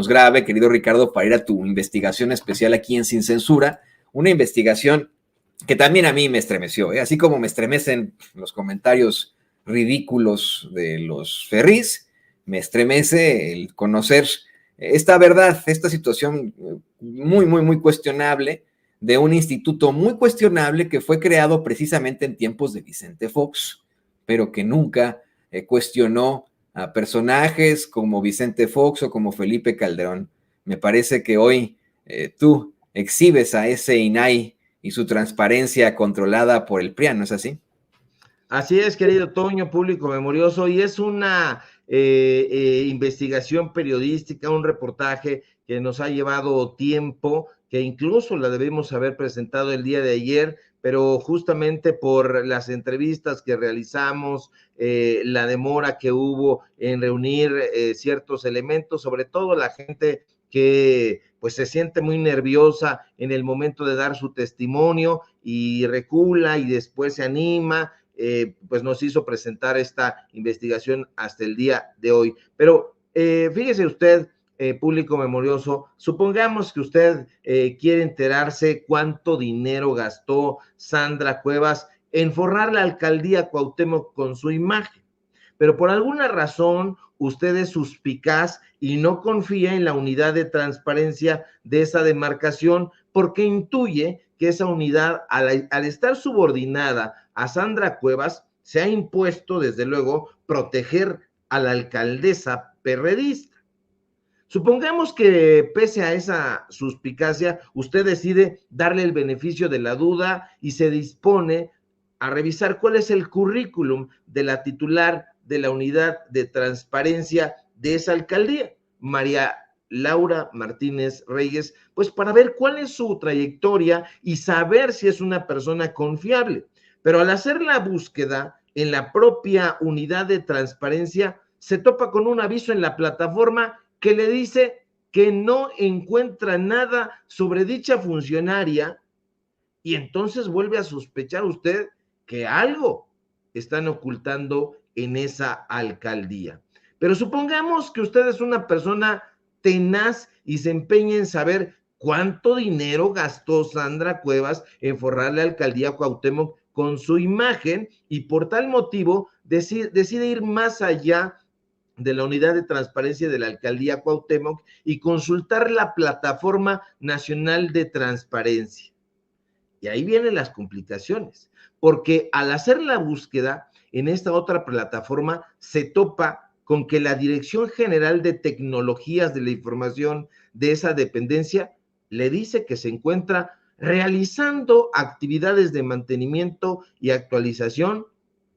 grave, querido Ricardo, para ir a tu investigación especial aquí en Sin Censura, una investigación que también a mí me estremeció, ¿eh? Así como me estremecen los comentarios ridículos de los Ferris, me estremece el conocer esta verdad, esta situación muy cuestionable de un instituto muy cuestionable que fue creado precisamente en tiempos de Vicente Fox, pero que nunca cuestionó a personajes como Vicente Fox o como Felipe Calderón. Me parece que hoy tú exhibes a ese INAI y su transparencia controlada por el PRIAN, ¿no es así? Así es, querido Toño, público memorioso, y es una investigación periodística, un reportaje que nos ha llevado tiempo, que incluso la debemos haber presentado el día de ayer, pero justamente por las entrevistas que realizamos, la demora que hubo en reunir ciertos elementos, sobre todo la gente que pues se siente muy nerviosa en el momento de dar su testimonio y recula y después se anima, pues nos hizo presentar esta investigación hasta el día de hoy. Pero fíjese usted, público memorioso, supongamos que usted quiere enterarse cuánto dinero gastó Sandra Cuevas en forrar la alcaldía Cuauhtémoc con su imagen, pero por alguna razón usted es suspicaz y no confía en la unidad de transparencia de esa demarcación porque intuye que esa unidad, al estar subordinada a Sandra Cuevas, se ha impuesto, desde luego, proteger a la alcaldesa perredista. Supongamos que pese a esa suspicacia, usted decide darle el beneficio de la duda y se dispone a revisar cuál es el currículum de la titular de la unidad de transparencia de esa alcaldía, María Laura Martínez Reyes, pues para ver cuál es su trayectoria y saber si es una persona confiable. Pero al hacer la búsqueda en la propia unidad de transparencia, se topa con un aviso en la plataforma que le dice que no encuentra nada sobre dicha funcionaria y entonces vuelve a sospechar usted que algo están ocultando en esa alcaldía. Pero supongamos que usted es una persona tenaz y se empeña en saber cuánto dinero gastó Sandra Cuevas en forrar la alcaldía Cuauhtémoc con su imagen y por tal motivo decide ir más allá de la unidad de transparencia de la alcaldía Cuauhtémoc y consultar la plataforma nacional de transparencia. Y ahí vienen las complicaciones, porque al hacer la búsqueda en esta otra plataforma se topa con que la Dirección General de Tecnologías de la Información de esa dependencia le dice que se encuentra realizando actividades de mantenimiento y actualización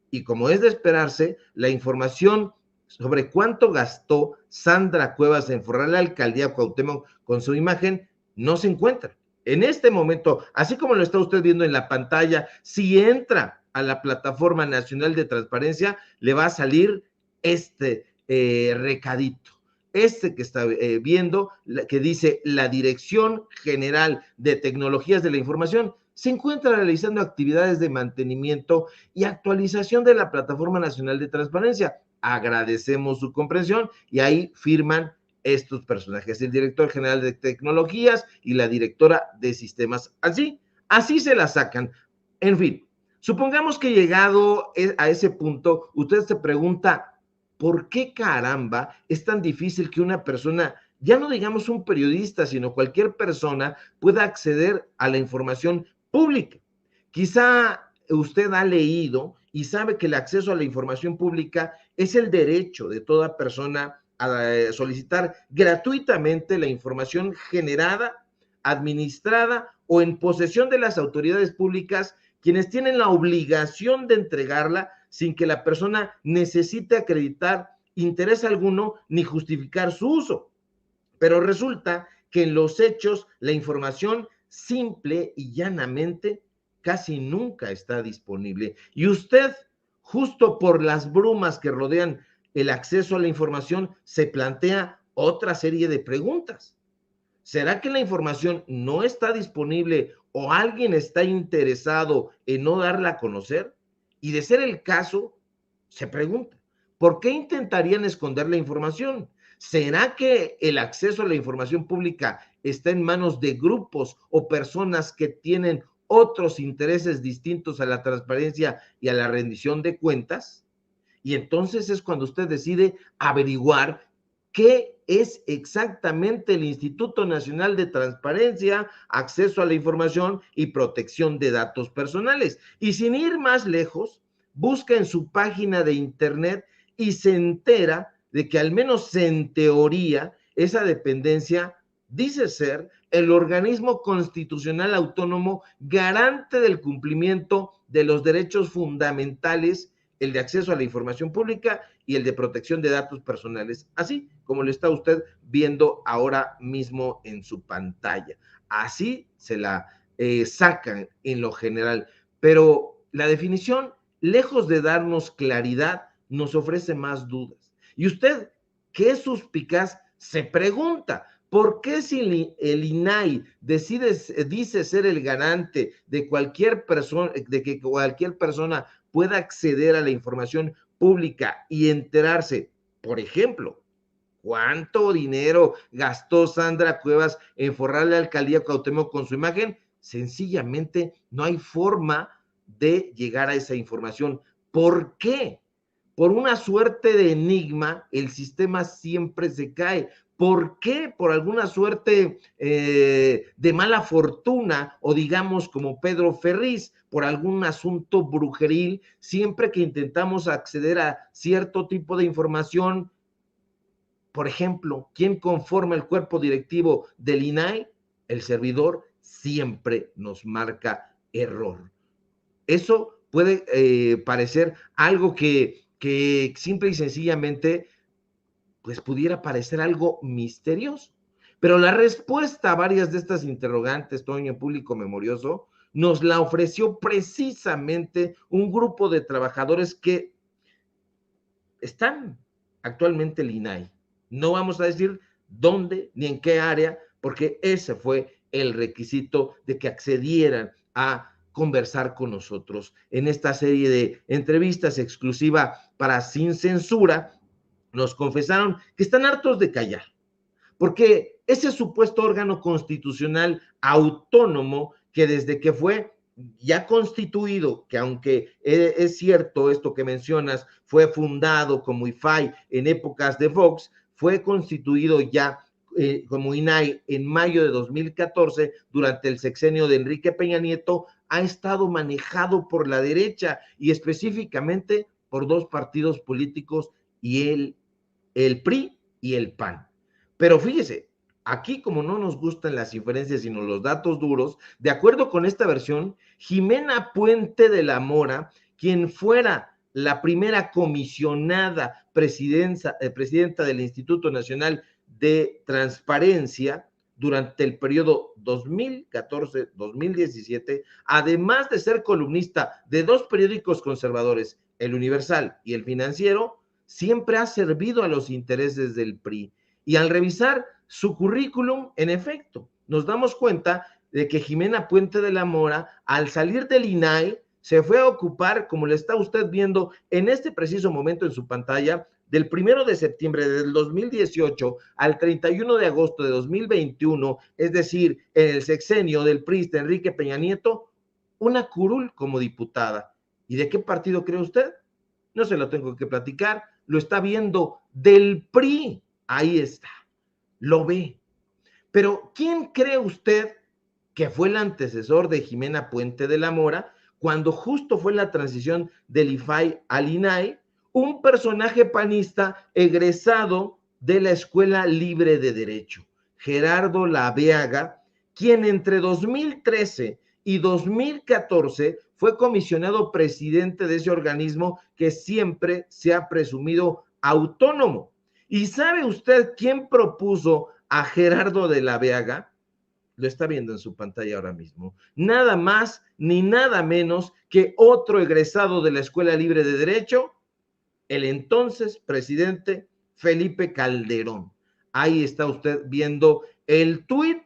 y, como es de esperarse, la información sobre cuánto gastó Sandra Cuevas en forrar la alcaldía Cuauhtémoc con su imagen no se encuentra. En este momento, así como lo está usted viendo en la pantalla, si entra a la Plataforma Nacional de Transparencia, le va a salir este recadito. Este que está viendo, que dice la Dirección General de Tecnologías de la Información, se encuentra realizando actividades de mantenimiento y actualización de la Plataforma Nacional de Transparencia. Agradecemos su comprensión y ahí firman estos personajes, el director general de tecnologías y la directora de sistemas. Así se la sacan. En fin, supongamos que llegado a ese punto, usted se pregunta, ¿por qué caramba es tan difícil que una persona, ya no digamos un periodista, sino cualquier persona, pueda acceder a la información pública? Quizá usted ha leído y sabe que el acceso a la información pública es el derecho de toda persona a solicitar gratuitamente la información generada, administrada o en posesión de las autoridades públicas, quienes tienen la obligación de entregarla sin que la persona necesite acreditar interés alguno ni justificar su uso. Pero resulta que en los hechos la información simple y llanamente casi nunca está disponible. Y usted, justo por las brumas que rodean el acceso a la información, se plantea otra serie de preguntas. ¿Será que la información no está disponible o alguien está interesado en no darla a conocer? Y de ser el caso, se pregunta, ¿por qué intentarían esconder la información? ¿Será que el acceso a la información pública está en manos de grupos o personas que tienen otros intereses distintos a la transparencia y a la rendición de cuentas? Y entonces es cuando usted decide averiguar qué es exactamente el Instituto Nacional de Transparencia, Acceso a la Información y Protección de Datos Personales. Y sin ir más lejos, busca en su página de internet y se entera de que al menos en teoría esa dependencia dice ser el organismo constitucional autónomo garante del cumplimiento de los derechos fundamentales, el de acceso a la información pública y el de protección de datos personales, así como lo está usted viendo ahora mismo en su pantalla. Así se la sacan en lo general, pero la definición, lejos de darnos claridad, nos ofrece más dudas. Y usted, que es suspicaz, se pregunta, ¿por qué si el INAI dice ser el garante de cualquier persona, de que cualquier persona pueda acceder a la información pública y enterarse, por ejemplo, cuánto dinero gastó Sandra Cuevas en forrar la alcaldía Cuauhtémoc con su imagen? Sencillamente no hay forma de llegar a esa información. ¿Por qué? Por una suerte de enigma, el sistema siempre se cae. ¿Por qué? Por alguna suerte de mala fortuna, o digamos como Pedro Ferriz, por algún asunto brujeril, siempre que intentamos acceder a cierto tipo de información, por ejemplo, ¿quién conforma el cuerpo directivo del INAI? El servidor siempre nos marca error. Eso puede parecer algo que simple y sencillamente pues pudiera parecer algo misterioso. Pero la respuesta a varias de estas interrogantes, Toño, público memorioso, nos la ofreció precisamente un grupo de trabajadores que están actualmente en el INAI. No vamos a decir dónde ni en qué área, porque ese fue el requisito de que accedieran a conversar con nosotros en esta serie de entrevistas exclusiva para Sin Censura. Nos confesaron que están hartos de callar, porque ese supuesto órgano constitucional autónomo que desde que fue ya constituido, que aunque es cierto esto que mencionas, fue fundado como IFAI en épocas de Fox, fue constituido ya como INAI en mayo de 2014 durante el sexenio de Enrique Peña Nieto, ha estado manejado por la derecha y específicamente por dos partidos políticos y el PRI y el PAN. Pero fíjese, aquí como no nos gustan las inferencias sino los datos duros, de acuerdo con esta versión, Jimena Puente de la Mora, quien fuera la primera comisionada presidenta del Instituto Nacional de Transparencia durante el periodo 2014-2017, además de ser columnista de dos periódicos conservadores, El Universal y El Financiero, siempre ha servido a los intereses del PRI. Y al revisar su currículum, en efecto, nos damos cuenta de que Jimena Puente de la Mora, al salir del INAI, se fue a ocupar, como le está usted viendo en este preciso momento en su pantalla, del 1 de septiembre del 2018 al 31 de agosto de 2021, es decir, en el sexenio del PRI de Enrique Peña Nieto, una curul como diputada. ¿Y de qué partido cree usted? No se lo tengo que platicar, lo está viendo del PRI, ahí está, lo ve. Pero ¿quién cree usted que fue el antecesor de Jimena Puente de la Mora cuando justo fue la transición del IFAI al INAI? Un personaje panista egresado de la Escuela Libre de Derecho, Gerardo Laveaga, quien entre 2013 y 2014 fue comisionado presidente de ese organismo que siempre se ha presumido autónomo. ¿Y sabe usted quién propuso a Gerardo de Laveaga? Lo está viendo en su pantalla ahora mismo. Nada más ni nada menos que otro egresado de la Escuela Libre de Derecho, el entonces presidente Felipe Calderón. Ahí está usted viendo el tuit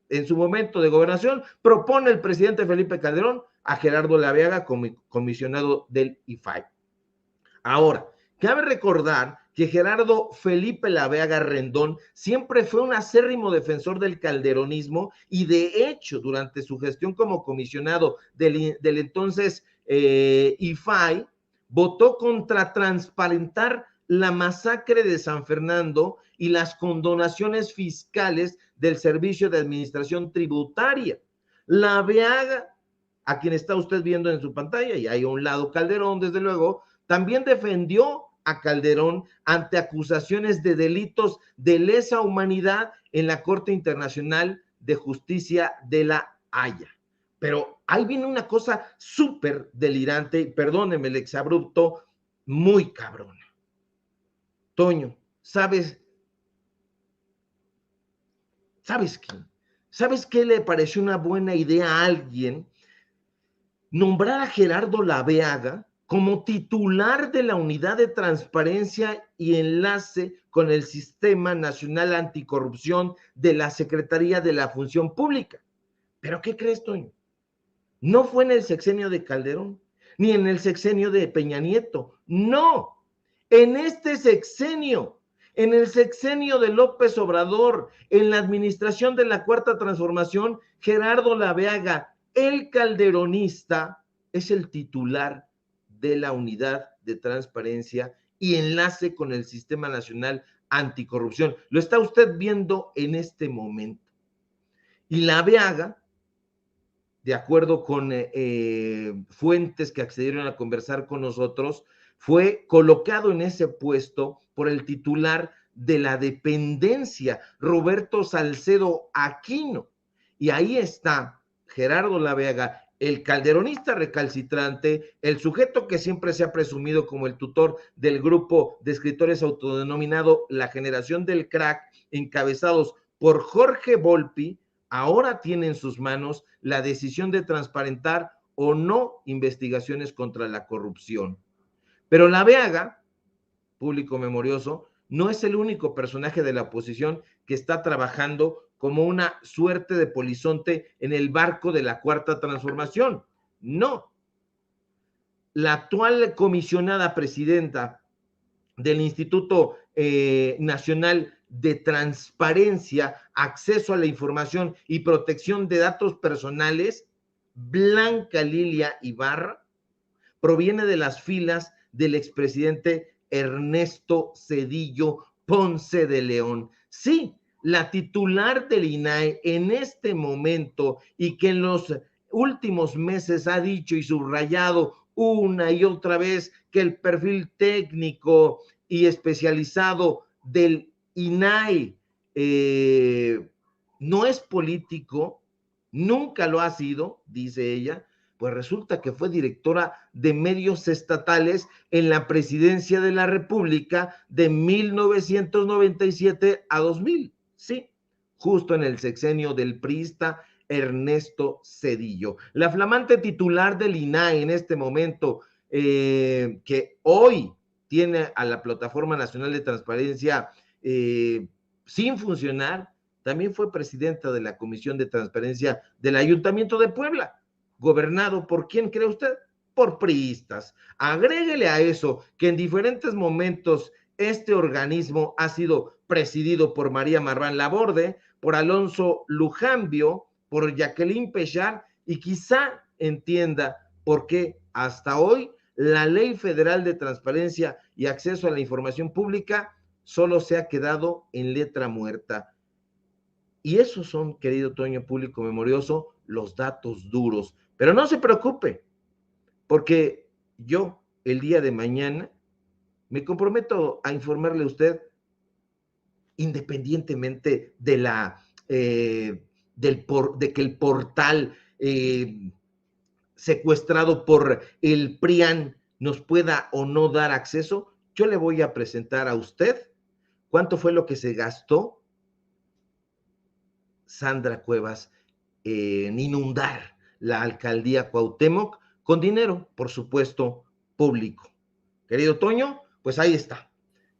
en su momento de gobernación. Propone el presidente Felipe Calderón a Gerardo Laveaga como comisionado del IFAI. Ahora, cabe recordar que Gerardo Felipe Laveaga Rendón siempre fue un acérrimo defensor del calderonismo y de hecho durante su gestión como comisionado del entonces IFAI, votó contra transparentar la masacre de San Fernando y las condonaciones fiscales del Servicio de Administración Tributaria. Laveaga, a quien está usted viendo en su pantalla, y hay a un lado Calderón, desde luego, también defendió a Calderón ante acusaciones de delitos de lesa humanidad en la Corte Internacional de Justicia de La Haya. Pero ahí viene una cosa súper delirante, perdóneme el exabrupto, muy cabrona. Toño, ¿sabes qué? ¿Sabes qué le pareció una buena idea a alguien? Nombrar a Gerardo Laveaga como titular de la Unidad de Transparencia y Enlace con el Sistema Nacional Anticorrupción de la Secretaría de la Función Pública. ¿Pero qué crees, Toño? No fue en el sexenio de Calderón, ni en el sexenio de Peña Nieto, no, en este sexenio, en el sexenio de López Obrador, en la administración de la Cuarta Transformación, Gerardo Laveaga, el calderonista, es el titular de la Unidad de Transparencia y Enlace con el Sistema Nacional Anticorrupción. Lo está usted viendo en este momento. Y Laveaga, de acuerdo con fuentes que accedieron a conversar con nosotros, fue colocado en ese puesto por el titular de la dependencia, Roberto Salcedo Aquino. Y ahí está Gerardo Laveaga, el calderonista recalcitrante, el sujeto que siempre se ha presumido como el tutor del grupo de escritores autodenominado La Generación del Crack, encabezados por Jorge Volpi. Ahora tiene en sus manos la decisión de transparentar o no investigaciones contra la corrupción. Pero Laveaga, público memorioso, no es el único personaje de la oposición que está trabajando como una suerte de polizonte en el barco de la Cuarta Transformación. No. La actual comisionada presidenta del Instituto Nacional de Transparencia, Acceso a la Información y Protección de Datos Personales, Blanca Lilia Ibarra, proviene de las filas del expresidente Ernesto Zedillo Ponce de León. Sí, la titular del INAI en este momento y que en los últimos meses ha dicho y subrayado una y otra vez que el perfil técnico y especializado del INAI no es político, nunca lo ha sido, dice ella. Pues resulta que fue directora de medios estatales en la presidencia de la República de 1997 a 2000, sí, justo en el sexenio del priista Ernesto Zedillo. La flamante titular del INAI en este momento, que hoy tiene a la Plataforma Nacional de Transparencia sin funcionar, también fue presidenta de la Comisión de Transparencia del Ayuntamiento de Puebla, gobernado por ¿quién cree usted? Por priistas. Agréguele a eso que en diferentes momentos este organismo ha sido presidido por María Marván Laborde, por Alonso Lujambio, por Jacqueline Pechar, y quizá entienda por qué hasta hoy la Ley Federal de Transparencia y Acceso a la Información Pública solo se ha quedado en letra muerta. Y esos son, querido Toño, público memorioso, los datos duros. Pero no se preocupe, porque yo el día de mañana me comprometo a informarle a usted, independientemente de de que el portal secuestrado por el PRIAN nos pueda o no dar acceso. Yo le voy a presentar a usted cuánto fue lo que se gastó Sandra Cuevas en inundar la alcaldía Cuauhtémoc con dinero, por supuesto, público. Querido Toño, pues ahí está.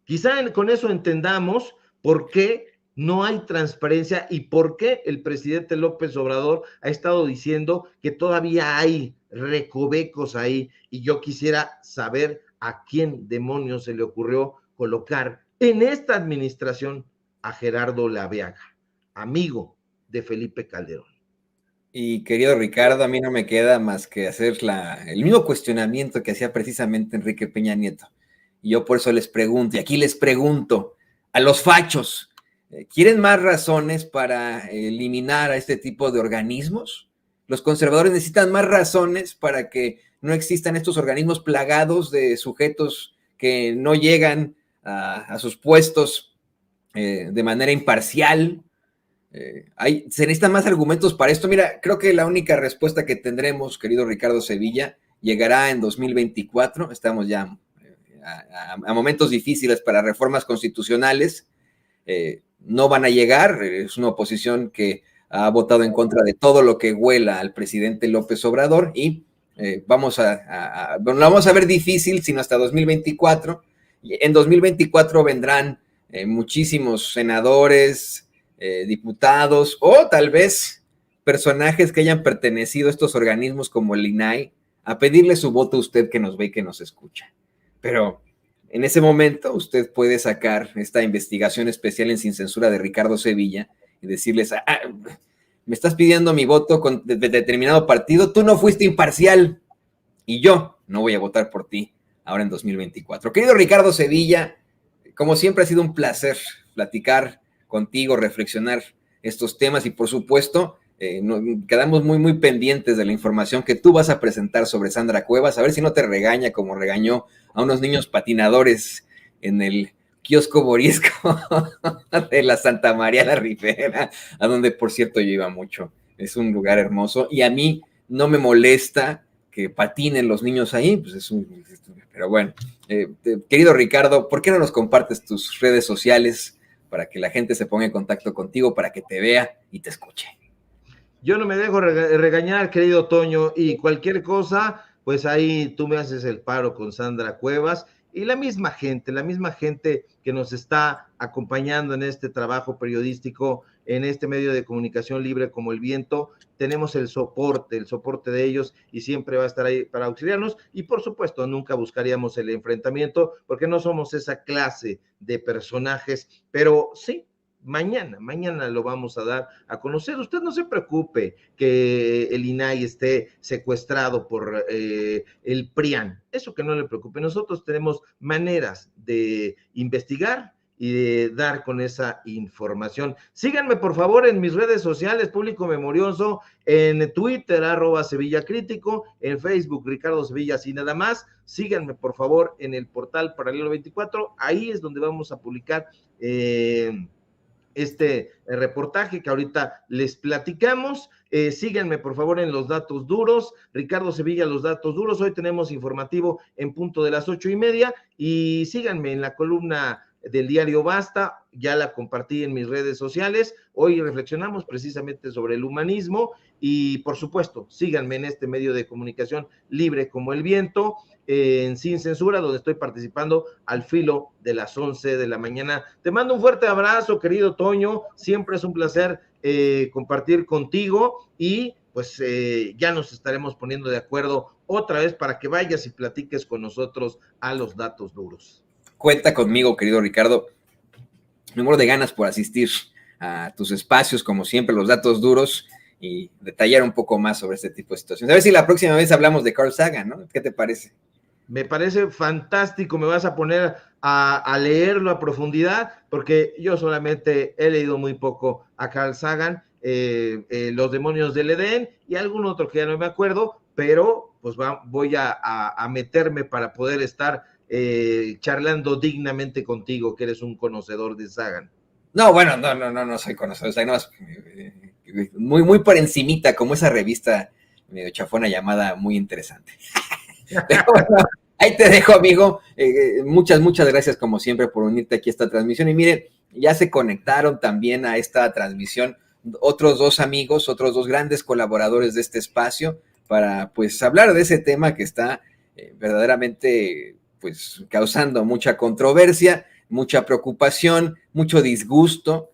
Quizá con eso entendamos por qué no hay transparencia y por qué el presidente López Obrador ha estado diciendo que todavía hay recovecos ahí, y yo quisiera saber a quién demonios se le ocurrió colocar en esta administración a Gerardo Laveaga, amigo de Felipe Calderón. Y querido Ricardo, a mí no me queda más que hacer el mismo cuestionamiento que hacía precisamente Enrique Peña Nieto. Y yo por eso les pregunto, y aquí les pregunto a los fachos, ¿quieren más razones para eliminar a este tipo de organismos? Los conservadores necesitan más razones para que no existan estos organismos plagados de sujetos que no llegan a sus puestos de manera imparcial. Se necesitan más argumentos para esto. Mira, creo que la única respuesta que tendremos, querido Ricardo Sevilla, llegará en 2024. Estamos ya a momentos difíciles para reformas constitucionales. No van a llegar. Es una oposición que ha votado en contra de todo lo que huela al presidente López Obrador y vamos a ver difícil, sino hasta 2024. En 2024 vendrán muchísimos senadores, diputados o tal vez personajes que hayan pertenecido a estos organismos como el INAI a pedirle su voto a usted que nos ve y que nos escucha. Pero en ese momento usted puede sacar esta investigación especial en Sin Censura de Ricardo Sevilla y decirles, me estás pidiendo mi voto de determinado partido, tú no fuiste imparcial y yo no voy a votar por ti ahora en 2024. Querido Ricardo Sevilla, como siempre ha sido un placer platicar contigo, reflexionar estos temas y por supuesto quedamos muy pendientes de la información que tú vas a presentar sobre Sandra Cuevas, a ver si no te regaña como regañó a unos niños patinadores en el kiosco borisco de la Santa María la Ribera, a donde por cierto yo iba mucho. Es un lugar hermoso y a mí no me molesta que patinen los niños ahí, pues pero bueno, querido Ricardo, ¿por qué no nos compartes tus redes sociales para que la gente se ponga en contacto contigo, para que te vea y te escuche? Yo no me dejo regañar, querido Toño, y cualquier cosa, pues ahí tú me haces el paro con Sandra Cuevas y la misma gente que nos está acompañando en este trabajo periodístico, en este medio de comunicación libre como el viento. Tenemos el soporte de ellos y siempre va a estar ahí para auxiliarnos y por supuesto nunca buscaríamos el enfrentamiento porque no somos esa clase de personajes, pero sí, mañana lo vamos a dar a conocer. Usted no se preocupe que el INAI esté secuestrado por el PRIAN, eso que no le preocupe. Nosotros tenemos maneras de investigar y de dar con esa información. Síganme por favor en mis redes sociales, Público Memorioso, en Twitter, @Sevilla Crítico, en Facebook, Ricardo Sevilla, así nada más. Síganme por favor en el portal Paralelo 24, ahí es donde vamos a publicar este reportaje que ahorita les platicamos. Síganme por favor en los datos duros, Ricardo Sevilla, los datos duros. Hoy tenemos informativo en punto de las 8:30 y síganme en la columna del diario Basta, ya la compartí en mis redes sociales. Hoy reflexionamos precisamente sobre el humanismo y por supuesto síganme en este medio de comunicación libre como el viento, en Sin Censura, donde estoy participando al filo de las 11 de la mañana. Te mando un fuerte abrazo, querido Toño, siempre es un placer compartir contigo y pues ya nos estaremos poniendo de acuerdo otra vez para que vayas y platiques con nosotros a los datos duros. Cuenta conmigo, querido Ricardo. Me muero de ganas por asistir a tus espacios, como siempre, los datos duros y detallar un poco más sobre este tipo de situaciones. A ver si la próxima vez hablamos de Carl Sagan, ¿no? ¿Qué te parece? Me parece fantástico, me vas a poner a leerlo a profundidad, porque yo solamente he leído muy poco a Carl Sagan, Los demonios del Edén y algún otro que ya no me acuerdo, pero pues voy a meterme para poder estar charlando dignamente contigo, que eres un conocedor de Sagan. No, bueno, no soy conocedor de Sagan, no, muy por encimita, como esa revista medio chafona llamada Muy Interesante. Pero bueno, ahí te dejo, amigo. Muchas gracias, como siempre, por unirte aquí a esta transmisión. Y miren, ya se conectaron también a esta transmisión otros dos amigos, otros dos grandes colaboradores de este espacio, para pues hablar de ese tema que está verdaderamente pues causando mucha controversia, mucha preocupación, mucho disgusto.